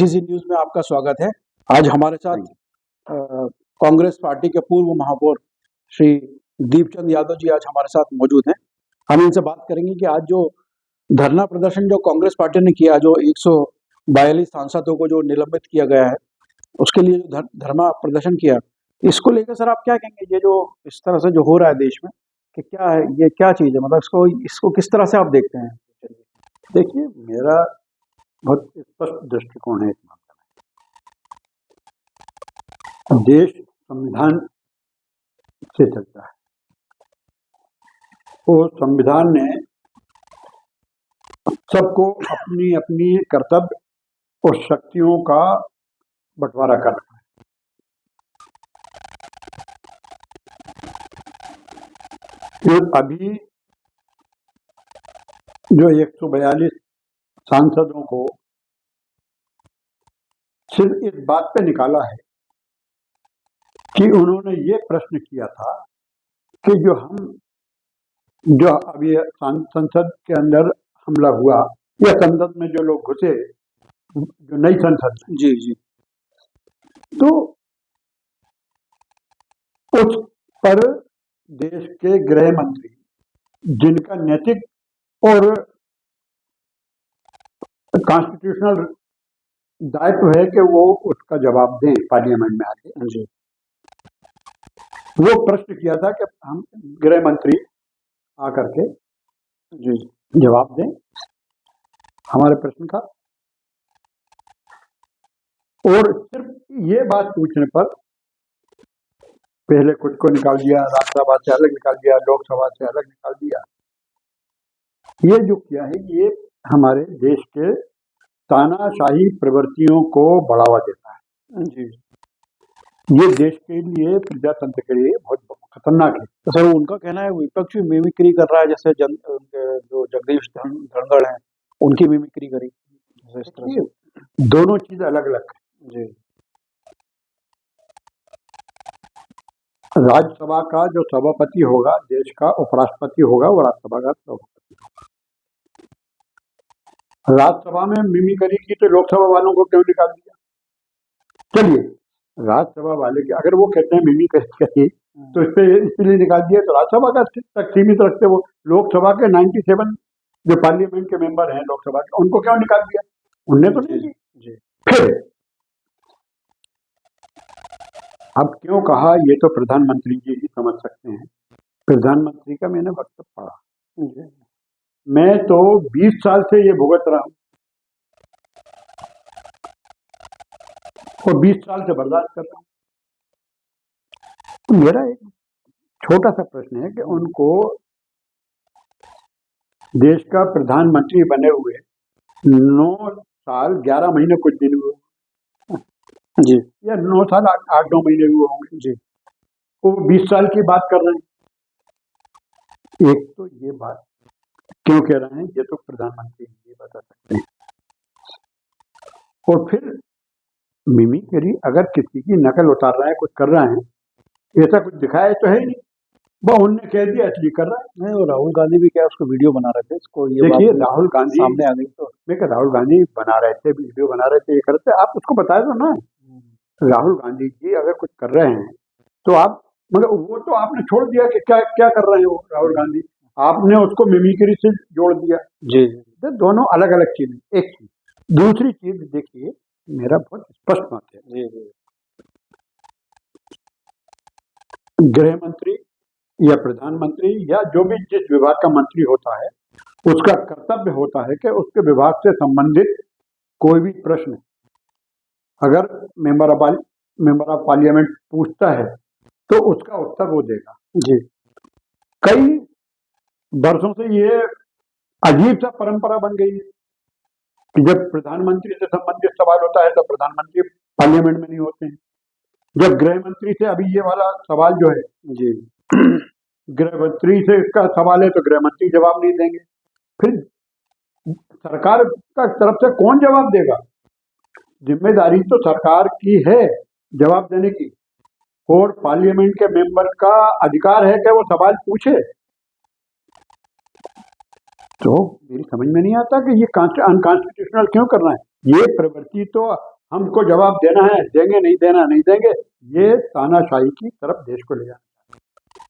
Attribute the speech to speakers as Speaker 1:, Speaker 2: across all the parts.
Speaker 1: PCC news में आपका स्वागत है। आज हमारे साथ कांग्रेस पार्टी के पूर्व महापौर श्री दीपचंद यादव जी आज हमारे साथ मौजूद हैं। हम इनसे बात करेंगे कि आज जो धरना प्रदर्शन जो कांग्रेस पार्टी ने किया, जो 142 सांसदों को जो निलंबित किया गया है, उसके लिए जो धरना प्रदर्शन किया, इसको लेकर सर आप क्या कहेंगे? ये जो इस तरह से जो हो रहा है देश में, कि क्या है, ये क्या चीज है, मतलब इसको किस तरह से आप देखते हैं?
Speaker 2: देखिए, मेरा बहुत स्पष्ट दृष्टिकोण है इस मामले में। देश संविधान से चलता है और संविधान ने सबको अपनी अपनी कर्तव्य और शक्तियों का बंटवारा कर रखा है। तो अभी जो 142 सांसदों को सिर्फ इस बात पे निकाला है कि उन्होंने ये प्रश्न किया था कि जो अभी संसद के अंदर हमला हुआ या संसद में जो लोग घुसे, जो नई संसद,
Speaker 1: जी जी,
Speaker 2: तो उस पर देश के गृह मंत्री, जिनका नैतिक और कॉन्स्टिट्यूशनल दायित्व है कि वो उसका जवाब दें पार्लियामेंट में आके,
Speaker 1: जी,
Speaker 2: वो प्रश्न किया था कि हम गृह मंत्री आकर के
Speaker 1: जी
Speaker 2: जवाब दें हमारे प्रश्न का। और सिर्फ ये बात पूछने पर पहले कुछ को निकाल दिया, राज्यसभा से अलग निकाल दिया, लोकसभा से अलग निकाल दिया। ये जो किया है, ये हमारे देश के तानाशाही प्रवृत्तियों को बढ़ावा देता है।
Speaker 1: जी,
Speaker 2: ये देश के लिए, प्रजातंत्र के लिए बहुत खतरनाक है।
Speaker 1: तो सर उनका कहना है विपक्ष भी मिमिक्री कर रहा है, जैसे जो जगदीश धनखड़ हैं उनकी मिमिक्री करी, इस तरह से।
Speaker 2: दोनों चीज अलग अलग है।
Speaker 1: जी,
Speaker 2: राज्यसभा का जो सभापति होगा, देश का उपराष्ट्रपति होगा, वो राज्यसभा का सभापति होगा। राज्यसभा में मिमिक्री की तो लोकसभा वालों को क्यों निकाल दिया? चलिए, राज्यसभा वाले के अगर वो कहते हैं मिमिक्री करिए तो इसलिए निकाल दिया, तो राज्यसभा का तक सीमित रखते। वो लोकसभा के 97 जो पार्लियामेंट के मेंबर हैं लोकसभा के, उनको क्यों निकाल दिया? उनने तो नहीं दी। फिर अब क्यों कहा, ये तो प्रधानमंत्री जी ही समझ सकते हैं। प्रधानमंत्री का मैंने वक्तव्य पढ़ा, मैं तो 20 साल से ये भुगत रहा हूं और 20 साल से बर्दाश्त कर रहा हूं। तो मेरा एक छोटा सा प्रश्न है कि उनको देश का प्रधानमंत्री बने हुए 9 साल 11 महीने कुछ दिन हुए
Speaker 1: जी,
Speaker 2: या 9 साल 8-9 महीने हुए होंगे जी, वो 20 साल की बात कर रहे हैं। एक तो ये बात क्यों कह रहे हैं, ये तो प्रधानमंत्री ये बता सकते हैं। और फिर मिमिक्री, अगर किसी की नकल उतार रहा है, कुछ कर रहा है, ऐसा कुछ दिखाया तो है ही नहीं, वो उनने कह दिया इसलिए कर रहा है।
Speaker 1: नहीं, और राहुल गांधी भी क्या उसको वीडियो बना रहे थे, इसको ये
Speaker 2: देखिए, राहुल गांधी
Speaker 1: सामने आ गई, तो
Speaker 2: मैं कह राहुल गांधी बना रहे थे, वीडियो बना रहे थे, ये कर रहे थे, आप उसको बताए दो ना। राहुल गांधी जी अगर कुछ कर रहे हैं तो आप, मतलब वो तो आपने छोड़ दिया कि क्या क्या कर रहे हो राहुल गांधी, आपने उसको मिमिक्री से जोड़ दिया।
Speaker 1: जी,
Speaker 2: तो दोनों अलग अलग चीजें। एक चीज, दूसरी चीज देखिए, मेरा बहुत स्पष्ट बात है,
Speaker 1: जी, जी,
Speaker 2: गृह मंत्री या प्रधानमंत्री या जो भी जिस विभाग का मंत्री होता है, उसका कर्तव्य होता है कि उसके विभाग से संबंधित कोई भी प्रश्न अगर मेंबर ऑफ पार्लियामेंट पूछता है तो उसका उत्तर वो देगा।
Speaker 1: जी,
Speaker 2: कई वर्षों से ये अजीब सा परंपरा बन गई है कि जब प्रधानमंत्री से संबंधित सवाल होता है तो प्रधानमंत्री पार्लियामेंट में नहीं होते हैं। जब गृह मंत्री से, अभी ये वाला सवाल जो है
Speaker 1: जी,
Speaker 2: गृह मंत्री से इसका सवाल है तो गृह मंत्री जवाब नहीं देंगे, फिर सरकार का तरफ से कौन जवाब देगा? जिम्मेदारी तो सरकार की है जवाब देने की, और पार्लियामेंट के मेंबर का अधिकार है कि वो सवाल पूछे। तो मेरी समझ में नहीं आता कि ये अनकॉन्स्टिट्यूशनल क्यों कर रहे हैं। ये प्रवृत्ति तो हमको जवाब देना है, देंगे नहीं देना नहीं देंगे, ये तानाशाही की तरफ देश को ले जाना,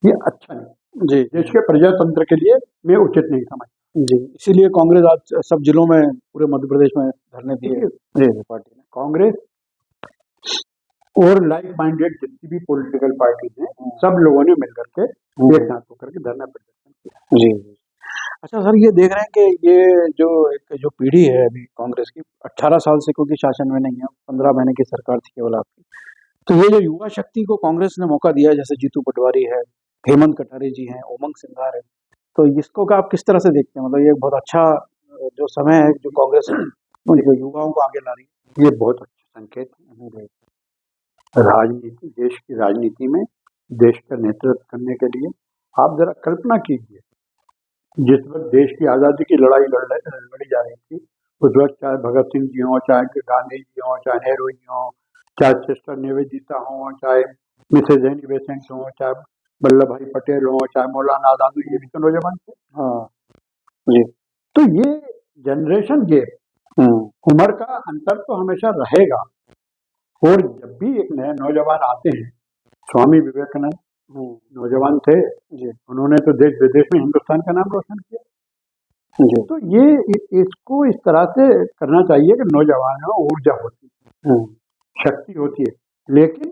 Speaker 2: ये अच्छा नहीं,
Speaker 1: जी
Speaker 2: देश के प्रजातंत्र के लिए मैं उचित नहीं समझता।
Speaker 1: जी, इसीलिए कांग्रेस आज सब जिलों में पूरे मध्य प्रदेश में धरने दिए जी पार्टी ने।
Speaker 2: कांग्रेस और लाइक माइंडेड जितनी भी पॉलिटिकल पार्टी हैं, सब लोगों ने मिलकर के एक साथ होकर के धरना प्रदर्शन किया।
Speaker 1: जी जी। अच्छा सर, ये देख रहे हैं कि ये जो पीढ़ी है अभी कांग्रेस की 18 साल से क्योंकि शासन में नहीं है, 15 महीने की सरकार थी केवल आपकी, तो ये जो युवा शक्ति को कांग्रेस ने मौका दिया है, जैसे जीतू पटवारी है, हेमंत कटारे जी हैं, उमंग सिंघार है, तो इसको का आप किस तरह से देखते हैं? मतलब ये बहुत अच्छा जो समय है जो कांग्रेस जो युवाओं को आगे ला रही है।
Speaker 2: ये बहुत अच्छा संकेत है। राजनीति, देश की राजनीति में देश का नेतृत्व करने के लिए आप जरा कल्पना कीजिए, जिस वक्त देश की आज़ादी की लड़ाई लड़ी जा रही थी, उस वक्त चाहे भगत सिंह जी हों, चाहे गांधी जी हों, चाहे नेहरू जी हों, चाहे सिस्टर निवेदिता हों, चाहे मिसेज एनी बेसेंट हों, चाहे वल्लभ भाई पटेल हों, चाहे मौलाना आजाद, ये भी तो नौजवान थे।
Speaker 1: हाँ जी।
Speaker 2: तो ये जनरेशन गैप, उम्र का अंतर तो हमेशा रहेगा, और जब भी एक नए नौजवान आते हैं, स्वामी विवेकानंद नौजवान थे
Speaker 1: जी
Speaker 2: उन्होंने तो देश विदेश में हिंदुस्तान का नाम रोशन किया
Speaker 1: जी।
Speaker 2: तो ये इसको इस तरह से करना चाहिए कि नौजवानों में ऊर्जा होती है, शक्ति होती है, लेकिन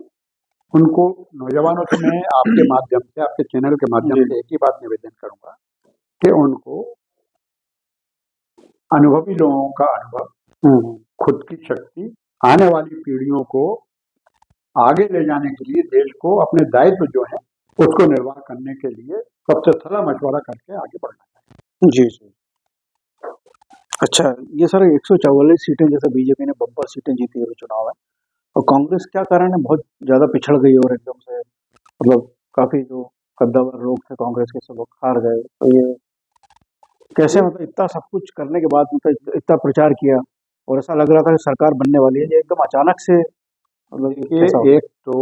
Speaker 2: उनको नौजवानों से मैं आपके माध्यम से, आपके चैनल के माध्यम से एक ही बात निवेदन करूंगा कि उनको अनुभवी लोगों का अनुभव, खुद की शक्ति, आने वाली पीढ़ियों को आगे ले जाने के लिए, देश को अपने दायित्व जो है उसको निर्वाह करने के लिए सबसे सलाह मशवरा करके आगे बढ़ना चाहिए।
Speaker 1: जी जी। अच्छा, ये सर 144 सीटें जैसे बीजेपी ने बम्पर सीटें जीती है चुनाव में, और कांग्रेस क्या कारण है बहुत ज्यादा पिछड़ गई और एकदम से, मतलब काफी जो कद्दावर लोग थे कांग्रेस के सब लोग हार गए, तो ये कैसे, मतलब इतना सब कुछ करने के बाद, मतलब इतना प्रचार किया और ऐसा लग रहा था कि सरकार बनने वाली है, ये एकदम अचानक से, मतलब ये कैसा
Speaker 2: एक तो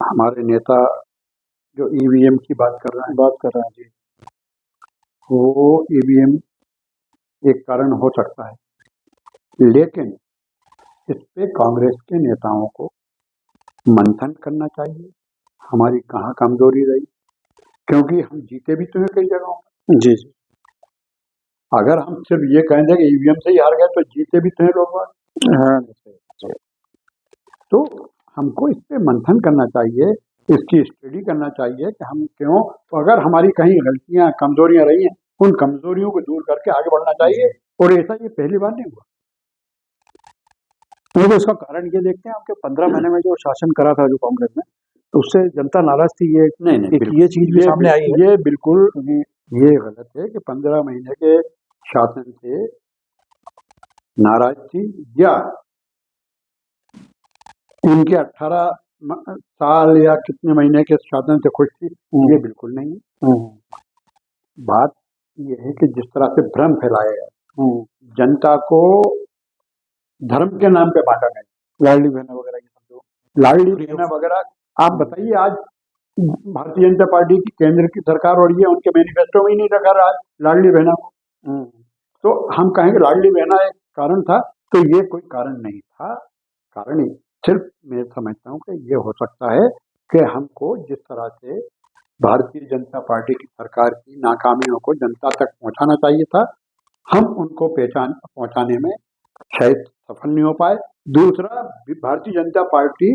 Speaker 2: हमारे नेता जो ईवीएम की बात कर रहे हैं जी, वो ईवीएम एक कारण हो सकता है, लेकिन इस पे कांग्रेस के नेताओं को मंथन करना चाहिए, हमारी कहाँ कमजोरी रही, क्योंकि हम जीते भी तो हैं कई जगहों पर।
Speaker 1: जी जी।
Speaker 2: अगर हम सिर्फ ये कहें कि ईवीएम से ही हार गए तो जीते भी तो हैं लोग।
Speaker 1: हाँ
Speaker 2: तो हमको इस पे मंथन करना चाहिए, इसकी स्टडी करना चाहिए कि हम क्यों, तो अगर हमारी कहीं गलतियां कमजोरियां रही हैं, उन कमजोरियों को दूर करके आगे बढ़ना चाहिए, और ऐसा ये पहली बार नहीं हुआ।
Speaker 1: तो इसका कारण ये देखते हैं आपके 15 महीने में जो शासन करा था जो कांग्रेस ने, तो उससे जनता नाराज थी, ये
Speaker 2: नहीं,
Speaker 1: ये चीज भी सामने आई है।
Speaker 2: ये बिल्कुल ये गलत है कि 15 महीने के शासन से नाराज थी, या इनके 18 साल या कितने महीने के शासन से खुश थी, ये बिल्कुल नहीं है। बात यह है कि जिस तरह से भ्रम फैलाया गया, जनता को धर्म के नाम पे बांटा गया,
Speaker 1: लाडली बहना वगैरह की, समझो
Speaker 2: लाडली बहना वगैरह। आप बताइए, आज भारतीय जनता पार्टी की केंद्र की सरकार और ये उनके मैनिफेस्टो में ही नहीं रखा रहा लाडली बहना को, तो हम कहेंगे लाडली बहना एक कारण था, तो ये कोई कारण नहीं था। कारण ही सिर्फ मैं समझता हूँ कि ये हो सकता है कि हमको जिस तरह से भारतीय जनता पार्टी की सरकार की नाकामियों को जनता तक पहुंचाना चाहिए था, हम उनको पहुंचाने में शायद सफल नहीं हो पाए। दूसरा, भारतीय जनता पार्टी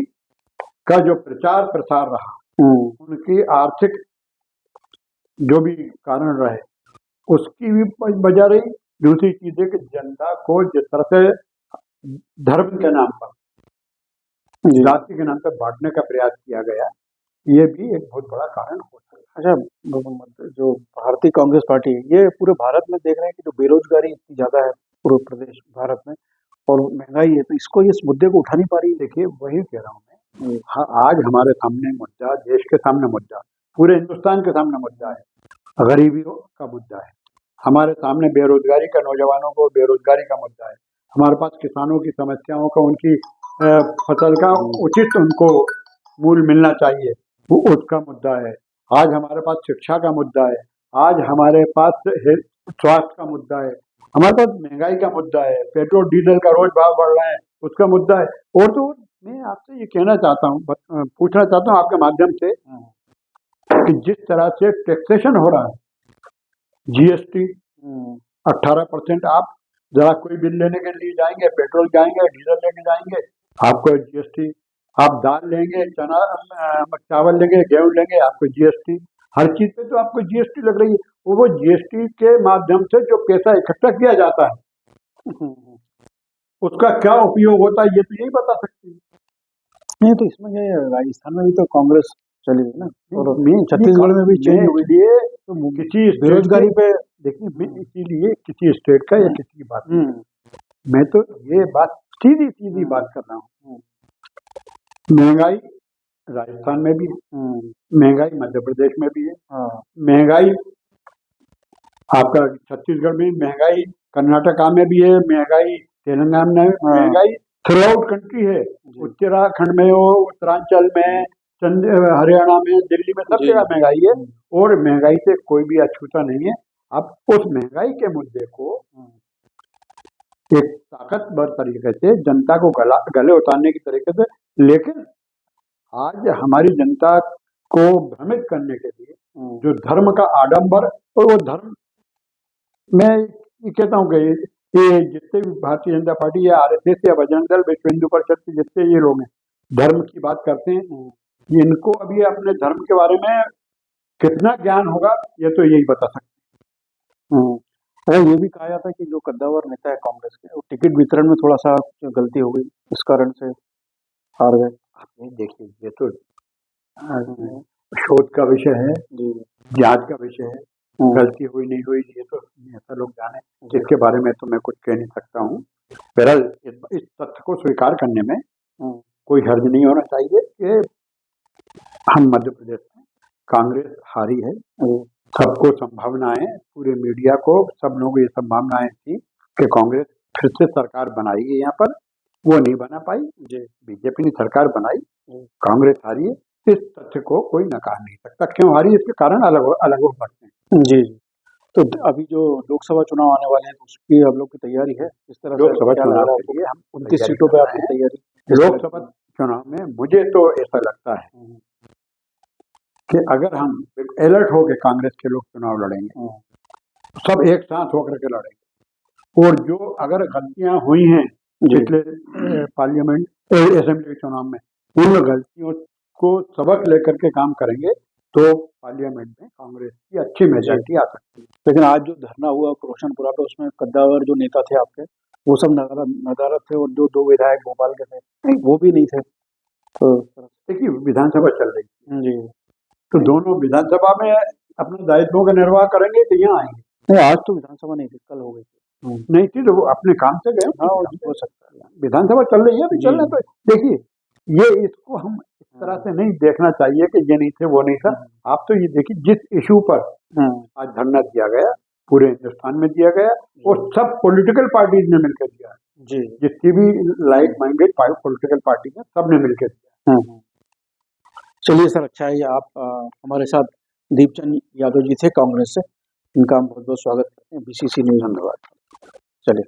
Speaker 2: का जो प्रचार प्रसार रहा, उनकी आर्थिक जो भी कारण रहे उसकी भी वजह रही। दूसरी चीज है कि जनता को जिस तरह से धर्म के नाम पर, जाति के नाम पर बांटने का प्रयास किया गया, ये भी एक बहुत बड़ा कारण हो सकता है।
Speaker 1: अच्छा, जो भारतीय कांग्रेस पार्टी है, ये पूरे भारत में देख रहे हैं कि जो बेरोजगारी इतनी ज्यादा है पूरे प्रदेश भारत में, और महंगाई है, तो इसको इस मुद्दे को उठा नहीं पा रही।
Speaker 2: देखिए, वही कह रहा हूँ मैं, हाँ, आज हमारे सामने मुद्दा, देश के सामने मुद्दा, पूरे हिंदुस्तान के सामने मुद्दा है, गरीबी का मुद्दा है, हमारे सामने बेरोजगारी का, नौजवानों को बेरोजगारी का मुद्दा है, हमारे पास किसानों की समस्याओं का, उनकी फसल का उचित उनको मूल्य मिलना चाहिए, वो उसका मुद्दा है। आज हमारे पास शिक्षा का मुद्दा है, आज हमारे पास स्वास्थ्य का मुद्दा है, हमारे पास महंगाई का मुद्दा है, पेट्रोल डीजल का रोज भाव बढ़ रहा है, उसका मुद्दा है। और तो और मैं आपसे ये कहना चाहता हूँ, पूछना चाहता हूँ आपके माध्यम से कि जिस तरह से टैक्सेशन हो रहा है, जीएसटी 18%, आप जरा कोई बिल लेने के लिए जाएंगे, पेट्रोल जाएंगे, डीजल लेने जाएंगे, आपको जीएसटी, आप दाल लेंगे, चना चावल लेंगे, गेहूं लेंगे, आपको जीएसटी, हर चीज पे तो आपको जीएसटी लग रही है। वो जीएसटी के माध्यम से जो पैसा इकट्ठा किया जाता है उसका क्या उपयोग होता है, ये तो यही बता सकते हैं।
Speaker 1: नहीं तो इसमें क्या है, राजस्थान में भी तो कांग्रेस चली गई ना, और
Speaker 2: मैं-
Speaker 1: छत्तीसगढ़ में भी चेंज
Speaker 2: मैं
Speaker 1: हुई।
Speaker 2: इसलिए
Speaker 1: तो
Speaker 2: किसी स्टेट
Speaker 1: बेरोजगारी पे
Speaker 2: देखिए, मैं इसीलिए किसी स्टेट का या किसी की बात नहीं, मैं तो ये बात सीधी सीधी बात कर रहा हूँ। महंगाई राजस्थान में भी है, महंगाई मध्य प्रदेश में भी है, महंगाई आपका छत्तीसगढ़ में, महंगाई कर्नाटका में भी है, महंगाई तेलंगाना में, महंगाई थ्रू आउट कंट्री है। उत्तराखंड में हो, उत्तरांचल में, हरियाणा में, दिल्ली में, सब जगह महंगाई है, और महंगाई से कोई भी अछूता नहीं है। अब उस महंगाई के मुद्दे को एक ताकतवर तरीके से जनता को गले उतारने की तरीके से, लेकिन आज हमारी जनता को भ्रमित करने के लिए जो धर्म का आडंबर, और वो धर्म, मैं ये कहता हूँ कि ये जितने भी भारतीय जनता पार्टी या आरएसएस या बजरंग दल, विश्व हिंदू परिषद के जितने ये लोग हैं धर्म की बात करते हैं, इनको अभी अपने धर्म के बारे में कितना ज्ञान होगा ये तो यही बता सकते हैं।
Speaker 1: अरे ये भी कहा जाता है कि जो कद्दावर नेता है कांग्रेस के, वो टिकट वितरण में थोड़ा सा गलती हो गई, इस कारण से हार गए।
Speaker 2: आपने देखिए, ये तो शोध का विषय है, जांच का विषय है, गलती हुई नहीं हुई ये तो ऐसा लोग जाने, जिसके बारे में तो मैं कुछ कह नहीं सकता हूँ। बहरहाल इस तथ्य को स्वीकार करने में कोई हर्ज नहीं होना चाहिए कि हम मध्य प्रदेश में कांग्रेस हारी है। सबको संभावनाएं, पूरे मीडिया को, सब लोगों को ये संभावनाएं थी कि कांग्रेस फिर से सरकार बनाएगी यहाँ पर, वो नहीं बना पाई, बीजेपी ने सरकार बनाई, कांग्रेस हारी है। इस तथ्य को कोई नकार नहीं सकता, क्यों हारी इसके कारण अलग अलग हो सकते हैं।
Speaker 1: जी, तो अभी जो लोकसभा चुनाव आने वाले हैं तो उसकी आप लोग की तैयारी है, इस तरह से
Speaker 2: लोकसभा चुनाव के लिए हम
Speaker 1: 29 सीटों पे आपकी तैयारी?
Speaker 2: लोकसभा चुनाव में मुझे तो ऐसा लगता है कि अगर हम अलर्ट हो के कांग्रेस के लोग चुनाव लड़ेंगे, सब एक साथ होकर के लड़ेंगे, और जो अगर गलतियां हुई हैं पिछले पार्लियामेंट असेंबली के चुनाव में, उन गलतियों को सबक लेकर के काम करेंगे तो पार्लियामेंट में कांग्रेस की अच्छी मेजॉरिटी आ सकती है।
Speaker 1: लेकिन आज जो धरना हुआ रोशनपुरा पे, उसमें कद्दावर जो नेता थे आपके, वो सब नदारद थे, और जो 2 विधायक भोपाल के थे वो भी नहीं थे। तो
Speaker 2: देखिए, विधानसभा चल रही है
Speaker 1: जी,
Speaker 2: तो दोनों विधानसभा में अपने दायित्वों का निर्वाह करेंगे कि यहाँ आएंगे?
Speaker 1: नहीं, आज तो विधानसभा नहीं थी, कल हो गई थी।
Speaker 2: नहीं थी तो वो अपने काम से गए।
Speaker 1: हाँ, हो सकता है।
Speaker 2: विधानसभा चल रही है, अभी चलने तो देखिए, ये इसको हम इस तरह से नहीं देखना चाहिए कि ये नहीं थे वो नहीं था। आप तो ये देखिए, जिस इशू पर आज धरना दिया गया पूरे हिंदुस्तान में दिया गया, और सब पॉलिटिकल पार्टीज ने मिलकर दिया जी, जितनी भी लाइक माइंडेड पॉलिटिकल पार्टी है सबने मिलकर दिया।
Speaker 1: चलिए सर, अच्छा है आप हमारे साथ दीपचंद यादव जी थे कांग्रेस से, इनका हम बहुत बहुत स्वागत करते हैं बीसीसी न्यूज़। धन्यवाद। चलिए।